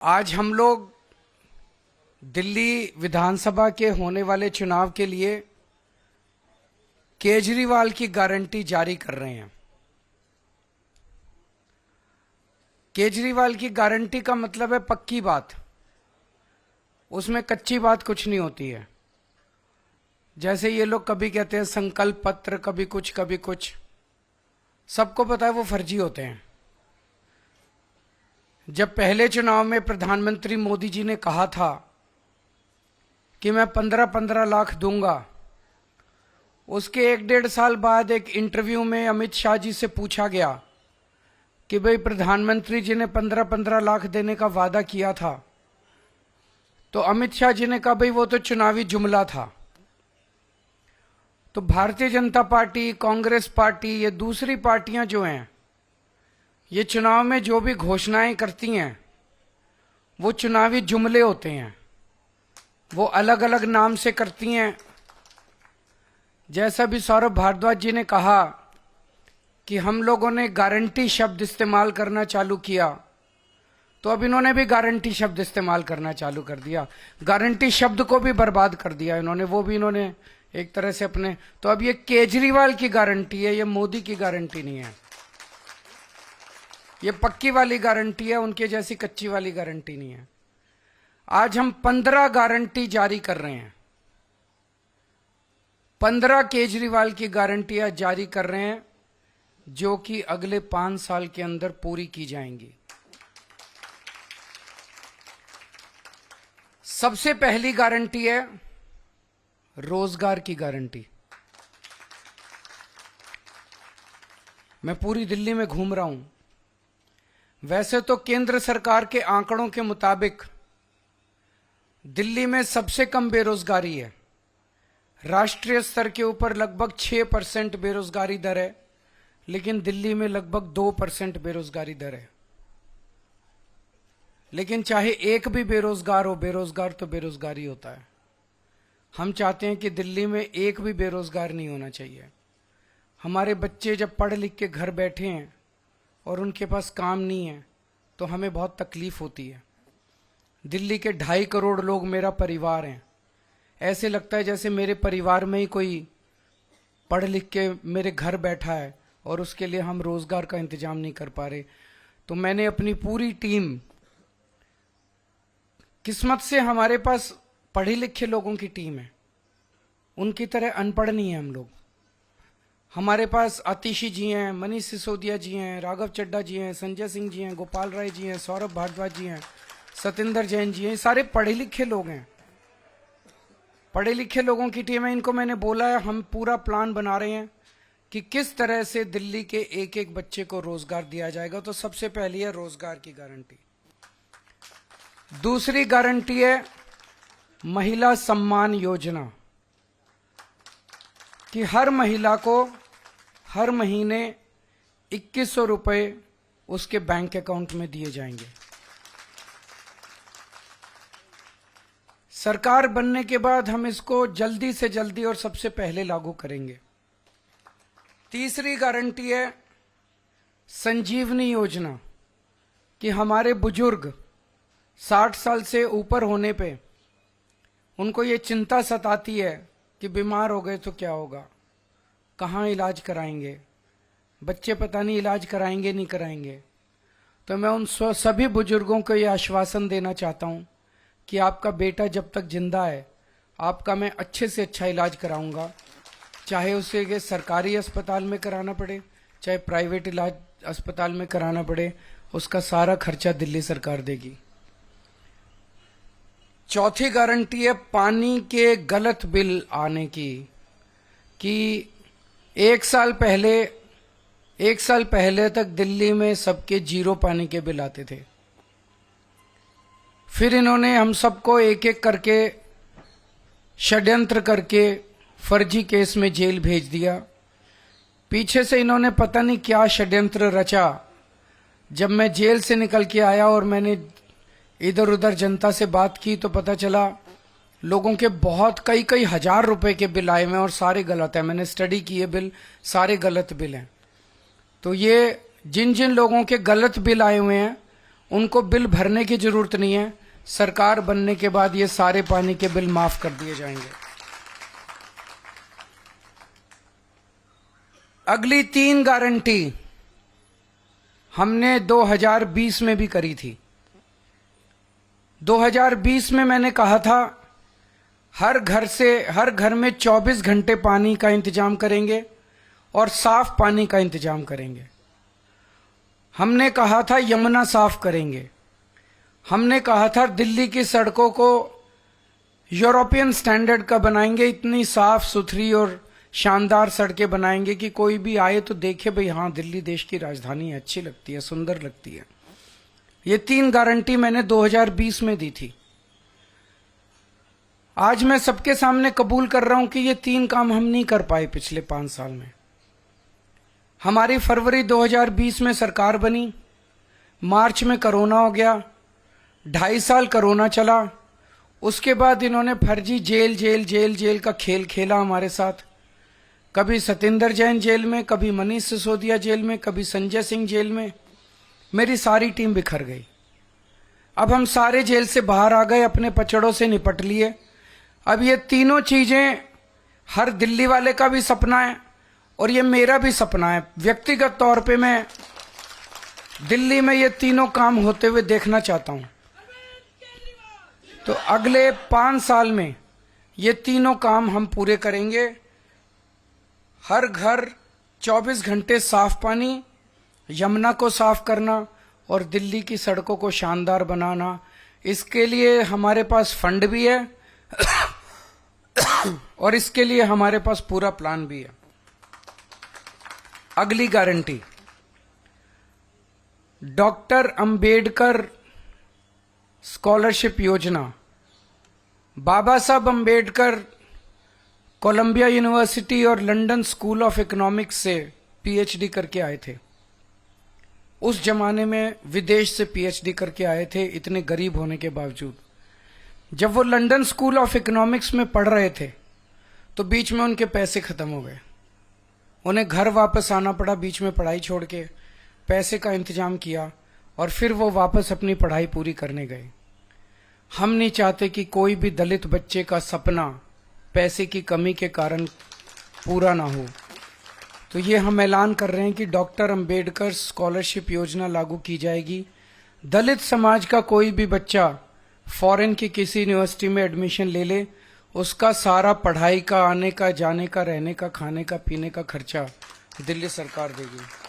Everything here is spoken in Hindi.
आज हम लोग दिल्ली विधानसभा के होने वाले चुनाव के लिए केजरीवाल की गारंटी जारी कर रहे हैं। केजरीवाल की गारंटी का मतलब है पक्की बात, उसमें कच्ची बात कुछ नहीं होती है। जैसे ये लोग कभी कहते हैं संकल्प पत्र, कभी कुछ, सबको पता है वो फर्जी होते हैं। जब पहले चुनाव में प्रधानमंत्री मोदी जी ने कहा था कि मैं 15-15 लाख दूंगा, उसके 1-1.5 साल बाद एक इंटरव्यू में अमित शाह जी से पूछा गया कि भाई प्रधानमंत्री जी ने 15-15 लाख देने का वादा किया था, तो अमित शाह जी ने कहा भाई वो तो चुनावी जुमला था। तो भारतीय जनता पार्टी, कांग्रेस पार्टी, ये दूसरी पार्टियां जो हैं, ये चुनाव में जो भी घोषणाएं करती हैं वो चुनावी जुमले होते हैं, वो अलग अलग नाम से करती हैं। जैसा भी सौरभ भारद्वाज जी ने कहा कि हम लोगों ने गारंटी शब्द इस्तेमाल करना चालू किया, तो अब इन्होंने भी गारंटी शब्द इस्तेमाल करना चालू कर दिया। गारंटी शब्द को भी बर्बाद कर दिया इन्होंने, वो भी इन्होंने एक तरह से अपने। तो अब ये केजरीवाल की गारंटी है, ये मोदी की गारंटी नहीं है। ये पक्की वाली गारंटी है, उनके जैसी कच्ची वाली गारंटी नहीं है। आज हम 15 गारंटी जारी कर रहे हैं, 15 केजरीवाल की गारंटियां जारी कर रहे हैं, जो कि अगले 5 साल के अंदर पूरी की जाएंगी। सबसे पहली गारंटी है रोजगार की गारंटी। मैं पूरी दिल्ली में घूम रहा हूं। वैसे तो केंद्र सरकार के आंकड़ों के मुताबिक दिल्ली में सबसे कम बेरोजगारी है। राष्ट्रीय स्तर के ऊपर लगभग 6% बेरोजगारी दर है, लेकिन दिल्ली में लगभग 2% बेरोजगारी दर है। लेकिन चाहे एक भी बेरोजगार हो, बेरोजगार तो बेरोजगारी होता है। हम चाहते हैं कि दिल्ली में एक भी बेरोजगार नहीं होना चाहिए। हमारे बच्चे जब पढ़ लिख के घर बैठे हैं और उनके पास काम नहीं है, तो हमें बहुत तकलीफ होती है। दिल्ली के 2.5 करोड़ लोग मेरा परिवार हैं। ऐसे लगता है जैसे मेरे परिवार में ही कोई पढ़ लिख के मेरे घर बैठा है और उसके लिए हम रोजगार का इंतजाम नहीं कर पा रहे। तो मैंने अपनी पूरी टीम, किस्मत से हमारे पास पढ़े लिखे लोगों की टीम है, उनकी तरह अनपढ़ नहीं है हम लोग। हमारे पास आतिशी जी हैं, मनीष सिसोदिया जी हैं, राघव चड्ढा जी हैं, संजय सिंह जी हैं, गोपाल राय जी हैं, सौरभ भारद्वाज जी हैं, सतेंद्र जैन जी हैं। सारे पढ़े लिखे लोग हैं, पढ़े लिखे लोगों की टीम है। इनको मैंने बोला है, हम पूरा प्लान बना रहे हैं कि किस तरह से दिल्ली के एक एक बच्चे को रोजगार दिया जाएगा। तो सबसे पहली है रोजगार की गारंटी। दूसरी गारंटी है महिला सम्मान योजना, कि हर महिला को हर महीने 2100 रुपए उसके बैंक अकाउंट में दिए जाएंगे। सरकार बनने के बाद हम इसको जल्दी से जल्दी और सबसे पहले लागू करेंगे। तीसरी गारंटी है संजीवनी योजना, कि हमारे बुजुर्ग 60 साल से ऊपर होने पे उनको ये चिंता सताती है कि बीमार हो गए तो क्या होगा, कहाँ इलाज कराएंगे, बच्चे पता नहीं इलाज कराएंगे नहीं कराएंगे। तो मैं उन सभी बुजुर्गों को ये आश्वासन देना चाहता हूँ कि आपका बेटा जब तक जिंदा है, आपका मैं अच्छे से अच्छा इलाज कराऊंगा, चाहे उसे सरकारी अस्पताल में कराना पड़े, चाहे प्राइवेट इलाज अस्पताल में कराना पड़े, उसका सारा खर्चा दिल्ली सरकार देगी। चौथी गारंटी है पानी के गलत बिल आने की, कि एक साल पहले तक दिल्ली में सबके 0 पानी के बिल आते थे। फिर इन्होंने हम सबको एक एक करके षड्यंत्र करके फर्जी केस में जेल भेज दिया। पीछे से इन्होंने पता नहीं क्या षड्यंत्र रचा। जब मैं जेल से निकल के आया और मैंने इधर उधर जनता से बात की, तो पता चला लोगों के बहुत कई हजार रुपए के बिल आए हुए हैं और सारे गलत हैं। मैंने स्टडी किए बिल, सारे गलत बिल हैं। तो ये जिन जिन लोगों के गलत बिल आए हुए हैं उनको बिल भरने की जरूरत नहीं है। सरकार बनने के बाद ये सारे पानी के बिल माफ कर दिए जाएंगे। अगली 3 गारंटी हमने 2020 में भी करी थी। 2020 में मैंने कहा था हर घर में 24 घंटे पानी का इंतजाम करेंगे और साफ पानी का इंतजाम करेंगे। हमने कहा था यमुना साफ करेंगे। हमने कहा था दिल्ली की सड़कों को यूरोपियन स्टैंडर्ड का बनाएंगे, इतनी साफ सुथरी और शानदार सड़कें बनाएंगे कि कोई भी आए तो देखे भाई हाँ दिल्ली देश की राजधानी है, अच्छी लगती है, सुंदर लगती है। ये 3 गारंटी मैंने 2020 में दी थी। आज मैं सबके सामने कबूल कर रहा हूं कि ये 3 काम हम नहीं कर पाए पिछले 5 साल में। हमारी फरवरी 2020 में सरकार बनी, मार्च में कोरोना हो गया, 2.5 साल कोरोना चला। उसके बाद इन्होंने फर्जी जेल जेल जेल जेल का खेल खेला हमारे साथ। कभी सतेंद्र जैन जेल में, कभी मनीष सिसोदिया जेल में, कभी संजय सिंह जेल में। मेरी सारी टीम बिखर गई। अब हम सारे जेल से बाहर आ गए, अपने पचड़ों से निपट लिए। अब ये तीनों चीजें हर दिल्ली वाले का भी सपना है और ये मेरा भी सपना है। व्यक्तिगत तौर पे मैं दिल्ली में ये तीनों काम होते हुए देखना चाहता हूं। तो अगले 5 साल में ये तीनों काम हम पूरे करेंगे। हर घर 24 घंटे साफ पानी, यमुना को साफ करना और दिल्ली की सड़कों को शानदार बनाना। इसके लिए हमारे पास फंड भी है और इसके लिए हमारे पास पूरा प्लान भी है। अगली गारंटी, डॉक्टर अंबेडकर स्कॉलरशिप योजना। बाबा साहब अंबेडकर कोलंबिया यूनिवर्सिटी और लंदन स्कूल ऑफ इकोनॉमिक्स से पीएचडी करके आए थे। उस जमाने में विदेश से पीएचडी करके आए थे, इतने गरीब होने के बावजूद। जब वो लंदन स्कूल ऑफ इकोनॉमिक्स में पढ़ रहे थे तो बीच में उनके पैसे खत्म हो गए। उन्हें घर वापस आना पड़ा, बीच में पढ़ाई छोड़ के। पैसे का इंतजाम किया और फिर वो वापस अपनी पढ़ाई पूरी करने गए। हम नहीं चाहते कि कोई भी दलित बच्चे का सपना पैसे की कमी के कारण पूरा ना हो। तो ये हम ऐलान कर रहे हैं कि डॉक्टर अंबेडकर स्कॉलरशिप योजना लागू की जाएगी। दलित समाज का कोई भी बच्चा फॉरेन की किसी यूनिवर्सिटी में एडमिशन ले ले, उसका सारा पढ़ाई का, आने का, जाने का, रहने का, खाने का, पीने का खर्चा दिल्ली सरकार देगी।